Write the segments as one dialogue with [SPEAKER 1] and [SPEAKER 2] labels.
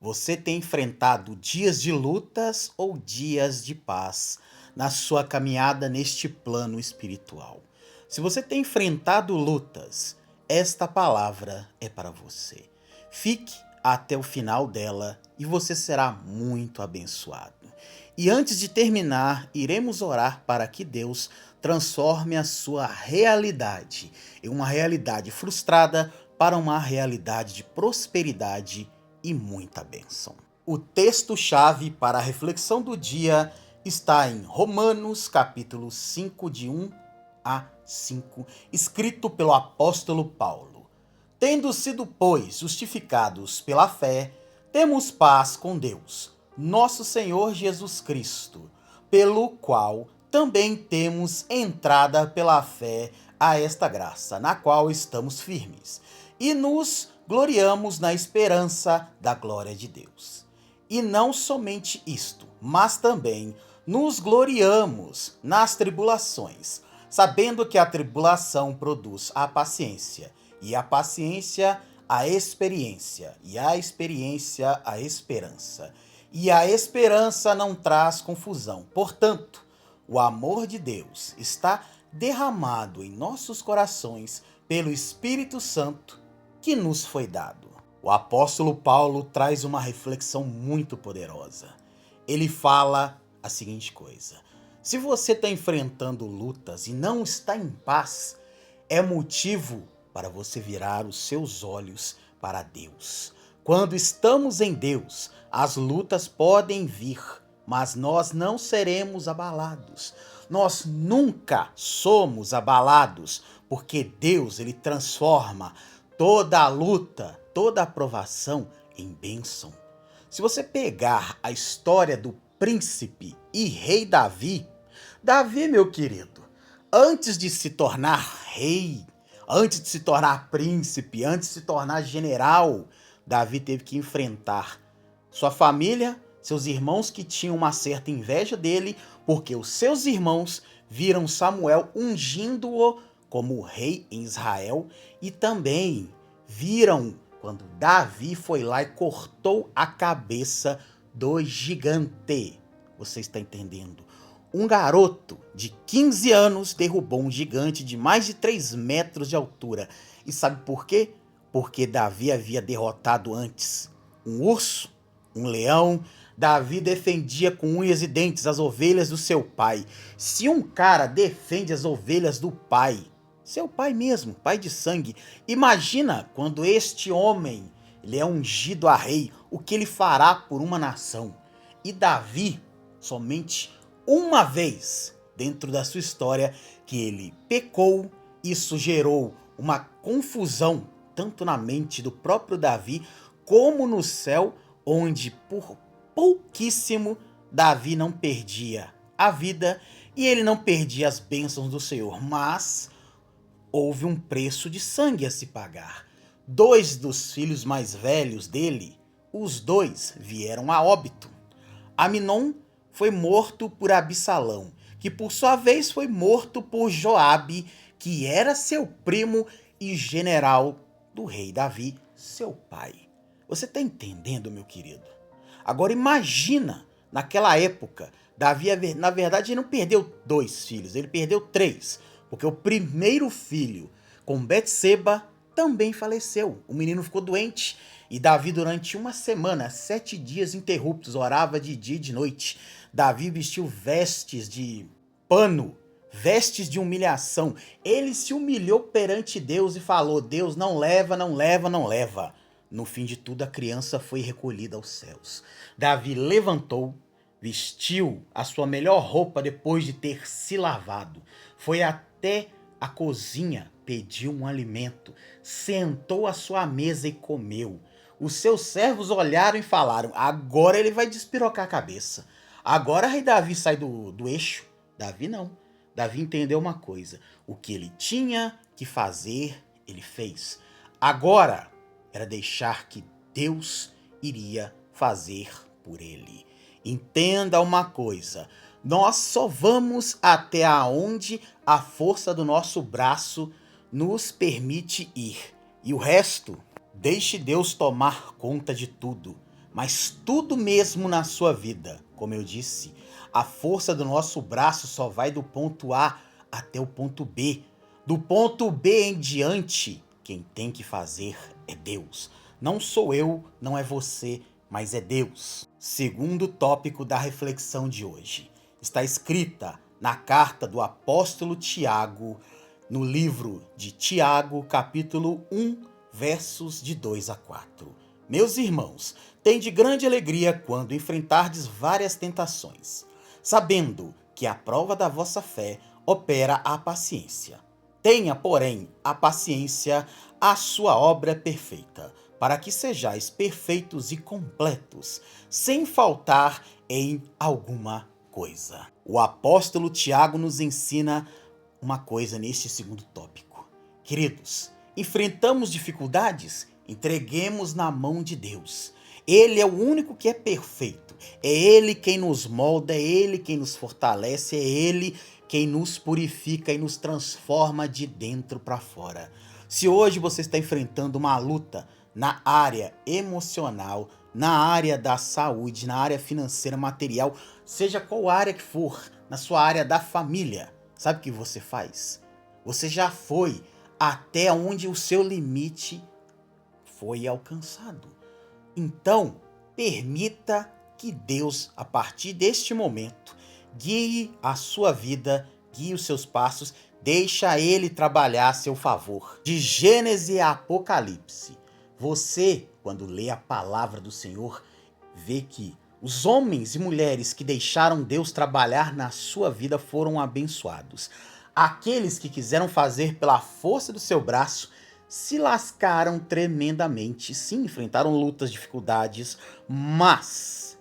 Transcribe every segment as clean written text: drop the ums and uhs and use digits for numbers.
[SPEAKER 1] Você tem enfrentado dias de lutas ou dias de paz na sua caminhada neste plano espiritual? Se você tem enfrentado lutas, esta palavra é para você. Fique até o final dela e você será muito abençoado. E antes de terminar, iremos orar para que Deus transforme a sua realidade em uma realidade frustrada para uma realidade de prosperidade e muita bênção. O texto-chave para a reflexão do dia está em Romanos, capítulo 5, de 1 a 5, escrito pelo apóstolo Paulo. Tendo sido, pois, justificados pela fé, temos paz com Deus, nosso Senhor Jesus Cristo, pelo qual também temos entrada pela fé a esta graça, na qual estamos firmes, e nos gloriamos na esperança da glória de Deus. E não somente isto, mas também nos gloriamos nas tribulações, sabendo que a tribulação produz a paciência, e a paciência a experiência, e a experiência a esperança. E a esperança não traz confusão. Portanto, o amor de Deus está derramado em nossos corações pelo Espírito Santo que nos foi dado. O apóstolo Paulo traz uma reflexão muito poderosa. Ele fala a seguinte coisa: se você está enfrentando lutas e não está em paz, é motivo para você virar os seus olhos para Deus. Quando estamos em Deus, as lutas podem vir, mas nós não seremos abalados. Nós nunca somos abalados, porque Deus, ele transforma toda a luta, toda a provação em bênção. Se você pegar a história do príncipe e rei Davi, meu querido, antes de se tornar rei, antes de se tornar príncipe, antes de se tornar general, Davi teve que enfrentar sua família, seus irmãos que tinham uma certa inveja dele, porque os seus irmãos viram Samuel ungindo-o como rei em Israel e também viram quando Davi foi lá e cortou a cabeça do gigante. Você está entendendo? Um garoto de 15 anos derrubou um gigante de mais de 3 metros de altura. E sabe por quê? Porque Davi havia derrotado antes um urso, um leão. Davi defendia com unhas e dentes as ovelhas do seu pai. Se um cara defende as ovelhas do pai, seu pai mesmo, pai de sangue, imagina quando este homem ele é ungido a rei, o que ele fará por uma nação. E Davi, somente uma vez dentro da sua história, que ele pecou, isso gerou uma confusão tanto na mente do próprio Davi como no céu, onde por pouquíssimo Davi não perdia a vida e ele não perdia as bênçãos do Senhor, mas houve um preço de sangue a se pagar. 2 dos filhos mais velhos dele, os 2 vieram a óbito. Aminon foi morto por Absalão, que por sua vez foi morto por Joabe, que era seu primo e general do rei Davi, seu pai. Você está entendendo, meu querido? Agora imagina, naquela época, Davi, na verdade, ele não perdeu 2 filhos, ele perdeu 3, porque o primeiro filho, com Betseba, também faleceu. O menino ficou doente e Davi, durante uma semana, 7 dias interruptos, orava de dia e de noite. Davi vestiu vestes de pano, vestes de humilhação. Ele se humilhou perante Deus e falou: Deus, não leva, não leva, não leva. No fim de tudo, a criança foi recolhida aos céus. Davi levantou, vestiu a sua melhor roupa depois de ter se lavado. Foi até a cozinha, pediu um alimento, sentou à sua mesa e comeu. Os seus servos olharam e falaram: agora ele vai despirocar a cabeça. Agora rei Davi sai do eixo. Davi não. Davi entendeu uma coisa: o que ele tinha que fazer, ele fez. Agora era deixar que Deus iria fazer por ele. Entenda uma coisa: nós só vamos até aonde a força do nosso braço nos permite ir. E o resto, deixe Deus tomar conta de tudo. mas tudo mesmo na sua vida. Como eu disse, a força do nosso braço só vai do ponto A até o ponto B. Do ponto B em diante, quem tem que fazer é Deus. Não sou eu, não é você, mas é Deus. Segundo tópico da reflexão de hoje. Está escrita na carta do apóstolo Tiago, no livro de Tiago, capítulo 1, versos de 2 a 4. Meus irmãos, tende grande alegria quando enfrentardes várias tentações, sabendo que a prova da vossa fé opera a paciência. Tenha, porém, a paciência a sua obra perfeita, para que sejais perfeitos e completos, sem faltar em alguma coisa. O apóstolo Tiago nos ensina uma coisa neste segundo tópico. Queridos, enfrentamos dificuldades? Entreguemos na mão de Deus. Ele é o único que é perfeito. É Ele quem nos molda, é Ele quem nos fortalece, é Ele quem nos purifica e nos transforma de dentro para fora. Se hoje você está enfrentando uma luta na área emocional, na área da saúde, na área financeira, material, seja qual área que for, na sua área da família, sabe o que você faz? Você já foi até onde o seu limite foi alcançado. Então, permita que Deus, a partir deste momento, guie a sua vida, guie os seus passos, deixa Ele trabalhar a seu favor. De Gênesis a Apocalipse, você, quando lê a palavra do Senhor, vê que os homens e mulheres que deixaram Deus trabalhar na sua vida foram abençoados. Aqueles que quiseram fazer pela força do seu braço se lascaram tremendamente. Sim, enfrentaram lutas, dificuldades, mas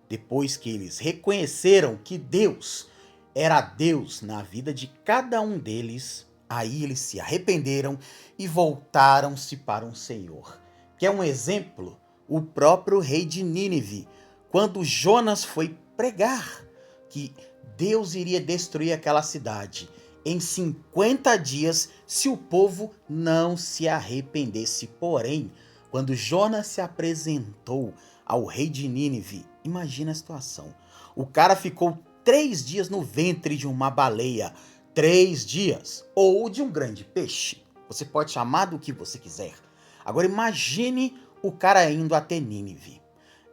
[SPEAKER 1] depois que eles reconheceram que Deus era Deus na vida de cada um deles, aí eles se arrependeram e voltaram-se para o Senhor. Quer um exemplo? O próprio rei de Nínive, quando Jonas foi pregar que Deus iria destruir aquela cidade em 50 dias se o povo não se arrependesse. Porém, quando Jonas se apresentou ao rei de Nínive, imagina a situação. O cara ficou 3 dias no ventre de uma baleia, 3 dias, ou de um grande peixe. Você pode chamar do que você quiser. Agora imagine o cara indo até Nínive.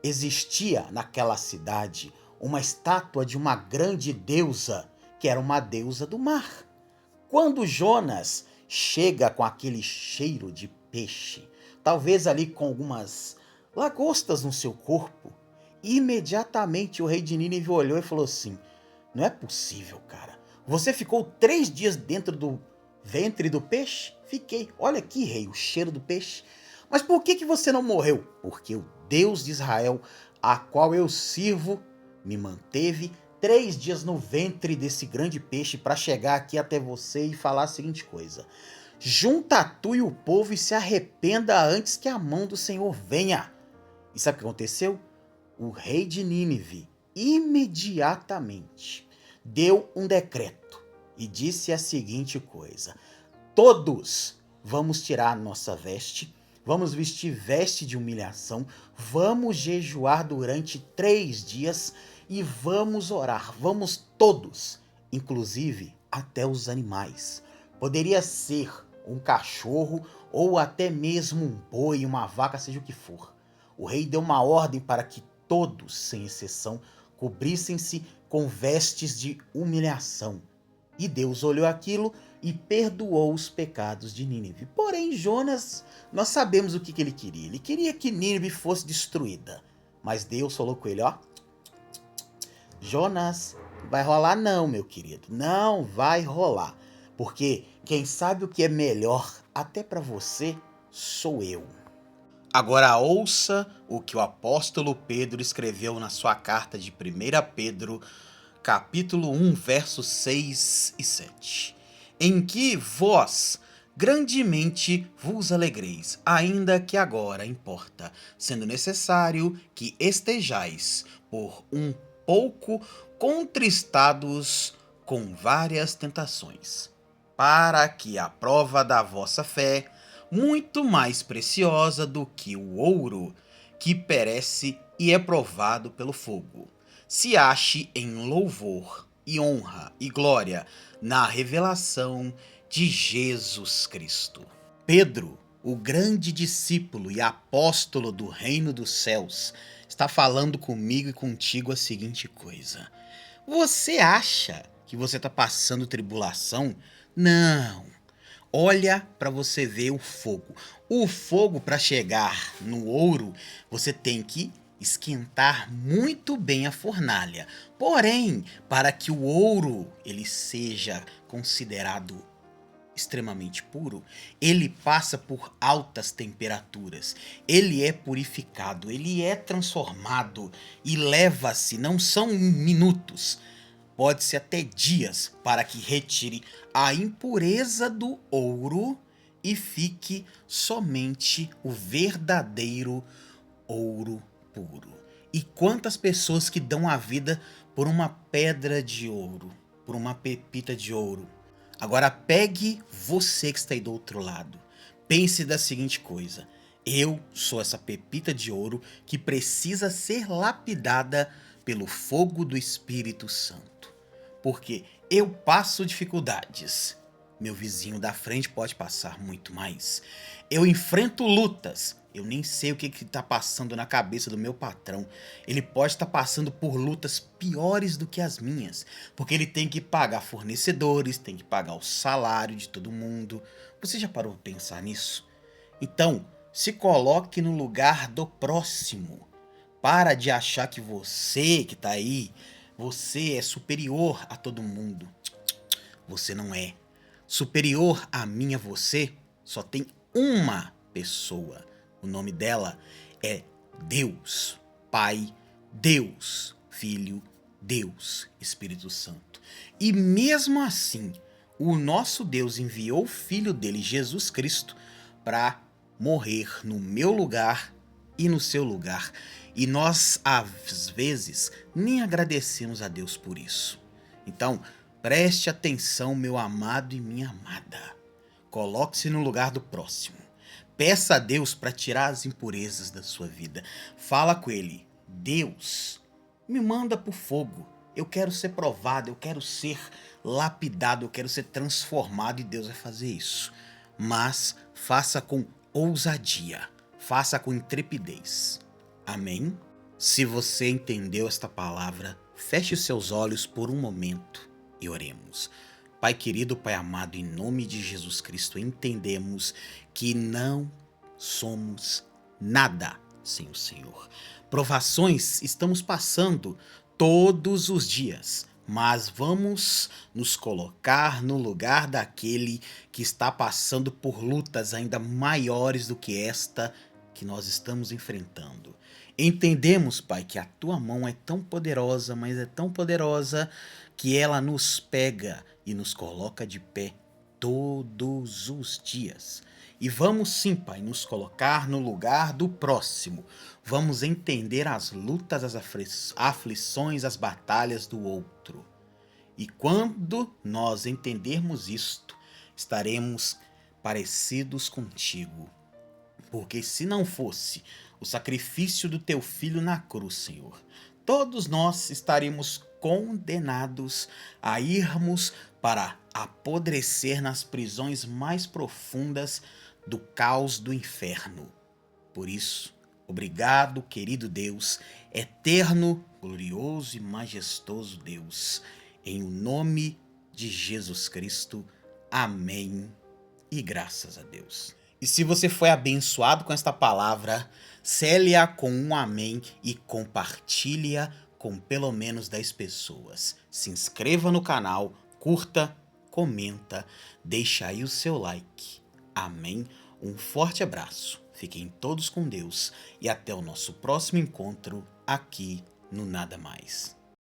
[SPEAKER 1] Existia naquela cidade uma estátua de uma grande deusa, que era uma deusa do mar. Quando Jonas chega com aquele cheiro de peixe, talvez ali com algumas lagostas no seu corpo, imediatamente o rei de Nínive olhou e falou assim: não é possível, cara. Você ficou 3 dias dentro do ventre do peixe? Fiquei. Olha aqui, rei, o cheiro do peixe. Mas por que você não morreu? Porque o Deus de Israel, a qual eu sirvo, me manteve 3 dias no ventre desse grande peixe para chegar aqui até você e falar a seguinte coisa: junta tu e o povo e se arrependa antes que a mão do Senhor venha. E sabe o que aconteceu? O rei de Nínive imediatamente deu um decreto e disse a seguinte coisa: todos vamos tirar nossa veste, vamos vestir veste de humilhação, vamos jejuar durante 3 dias e vamos orar, vamos todos, inclusive até os animais. Poderia ser um cachorro ou até mesmo um boi, uma vaca, seja o que for. O rei deu uma ordem para que todos, sem exceção, cobrissem-se com vestes de humilhação. E Deus olhou aquilo e perdoou os pecados de Nínive. Porém, Jonas, nós sabemos o que ele queria. Ele queria que Nínive fosse destruída. Mas Deus falou com ele, ó: Jonas, não vai rolar não, meu querido. Não vai rolar. Porque quem sabe o que é melhor até para você sou eu. Agora ouça o que o apóstolo Pedro escreveu na sua carta de 1 Pedro, capítulo 1, versos 6 e 7. Em que vós grandemente vos alegreis, ainda que agora importa, sendo necessário que estejais por um pouco contristados com várias tentações, para que a prova da vossa fé, muito mais preciosa do que o ouro, que perece, e é provado pelo fogo. Se ache em louvor e honra e glória na revelação de Jesus Cristo. Pedro, o grande discípulo e apóstolo do reino dos céus, está falando comigo e contigo a seguinte coisa: você acha que você está passando tribulação? Não. Olha para você ver o fogo. O fogo, para chegar no ouro, você tem que esquentar muito bem a fornalha. Porém, para que o ouro ele seja considerado extremamente puro, ele passa por altas temperaturas. Ele é purificado, ele é transformado e leva-se, não são minutos, pode-se até dias, para que retire a impureza do ouro e fique somente o verdadeiro ouro puro. E quantas pessoas que dão a vida por uma pedra de ouro, por uma pepita de ouro. Agora pegue você que está aí do outro lado. Pense da seguinte coisa: eu sou essa pepita de ouro que precisa ser lapidada pelo fogo do Espírito Santo. Porque eu passo dificuldades. Meu vizinho da frente pode passar muito mais. Eu enfrento lutas. Eu nem sei o que está passando na cabeça do meu patrão. Ele pode estar passando por lutas piores do que as minhas. Porque ele tem que pagar fornecedores, tem que pagar o salário de todo mundo. Você já parou para pensar nisso? Então, se coloque no lugar do próximo. Para de achar que você que está aí, você é superior a todo mundo. Você não é. Superior a mim, a você, só tem uma pessoa. O nome dela é Deus Pai, Deus Filho, Deus Espírito Santo. E mesmo assim, o nosso Deus enviou o Filho dele, Jesus Cristo, para morrer no meu lugar e no seu lugar. E nós, às vezes, nem agradecemos a Deus por isso. Então, preste atenção, meu amado e minha amada. Coloque-se no lugar do próximo. Peça a Deus para tirar as impurezas da sua vida. Fala com Ele: Deus, me manda para o fogo. Eu quero ser provado, eu quero ser lapidado, eu quero ser transformado, e Deus vai fazer isso. Mas faça com ousadia, faça com intrepidez. Amém? Se você entendeu esta palavra, feche os seus olhos por um momento e oremos. Pai querido, Pai amado, em nome de Jesus Cristo, entendemos que não somos nada sem o Senhor. Provações estamos passando todos os dias, mas vamos nos colocar no lugar daquele que está passando por lutas ainda maiores do que esta que nós estamos enfrentando. Entendemos, Pai, que a tua mão é tão poderosa, mas é tão poderosa que ela nos pega e nos coloca de pé todos os dias. E vamos sim, Pai, nos colocar no lugar do próximo. Vamos entender as lutas, as aflições, as batalhas do outro. E quando nós entendermos isto, estaremos parecidos contigo. Porque se não fosse o sacrifício do teu filho na cruz, Senhor, todos nós estaríamos condenados a irmos para apodrecer nas prisões mais profundas do caos do inferno. Por isso, obrigado, querido Deus, eterno, glorioso e majestoso Deus, em o nome de Jesus Cristo. Amém e graças a Deus. E se você foi abençoado com esta palavra, cele-a com um amém e compartilhe-a com pelo menos 10 pessoas. Se inscreva no canal, curta, comenta, deixa aí o seu like. Amém? Um forte abraço, fiquem todos com Deus e até o nosso próximo encontro aqui no Nada Mais.